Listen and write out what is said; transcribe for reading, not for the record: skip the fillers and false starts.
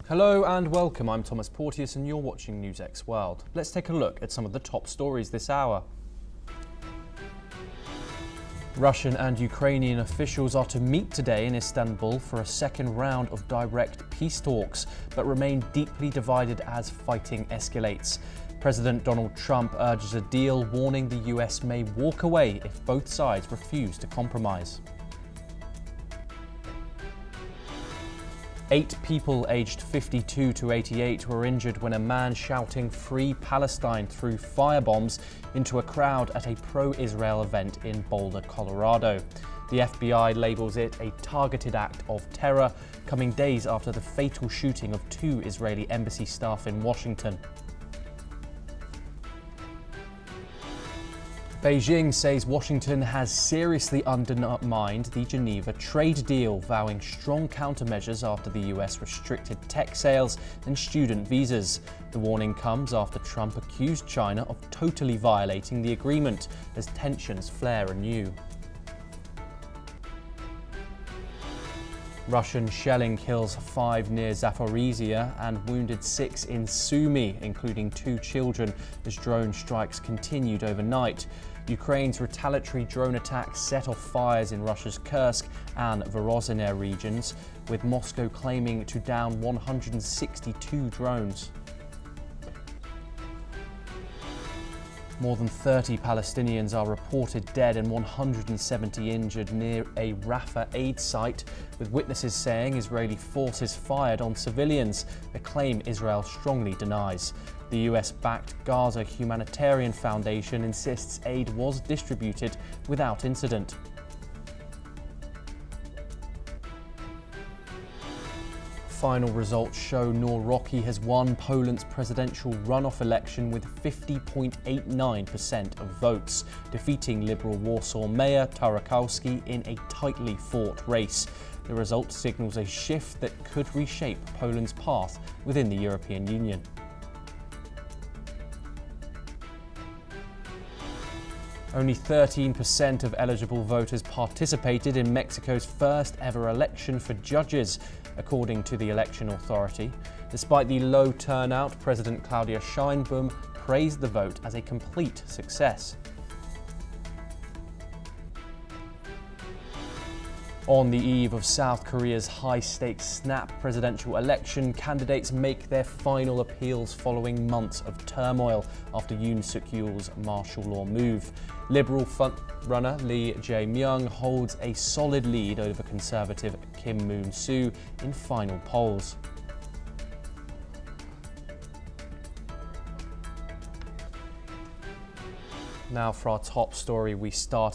Hello and welcome, I'm Thomas Porteous and you're watching NewsX World. Let's take a look at some of the top stories this hour. Russian and Ukrainian officials are to meet today in Istanbul for a second round of direct peace talks, but remain deeply divided as fighting escalates. President Donald Trump urges a deal, warning the US may walk away if both sides refuse to compromise. 8 people aged 52 to 88 were injured when a man shouting "Free Palestine" threw firebombs into a crowd at a pro-Israel event in Boulder, Colorado. The FBI labels it a targeted act of terror, coming days after the fatal shooting of 2 Israeli embassy staff in Washington. Beijing says Washington has seriously undermined the Geneva trade deal, vowing strong countermeasures after the US restricted tech sales and student visas. The warning comes after Trump accused China of totally violating the agreement as tensions flare anew. Russian shelling kills 5 near Zaporizhia and wounded 6 in Sumy, including 2 children, as drone strikes continued overnight. Ukraine's retaliatory drone attacks set off fires in Russia's Kursk and Voronezh regions, with Moscow claiming to down 162 drones. More than 30 Palestinians are reported dead and 170 injured near a Rafah aid site, with witnesses saying Israeli forces fired on civilians, a claim Israel strongly denies. The US-backed Gaza Humanitarian Foundation insists aid was distributed without incident. Final results show Nawrocki has won Poland's presidential runoff election with 50.89% of votes, defeating Liberal Warsaw Mayor Trzaskowski in a tightly fought race. The result signals a shift that could reshape Poland's path within the European Union. Only 13% of eligible voters participated in Mexico's first ever election for judges, according to the election authority. Despite the low turnout, President Claudia Sheinbaum praised the vote as a complete success. On the eve of South Korea's high-stakes snap presidential election, candidates make their final appeals following months of turmoil after Yoon Suk-yeol's martial law move. Liberal frontrunner Lee Jae-myung holds a solid lead over conservative Kim Moon-soo in final polls. Now for our top story, we start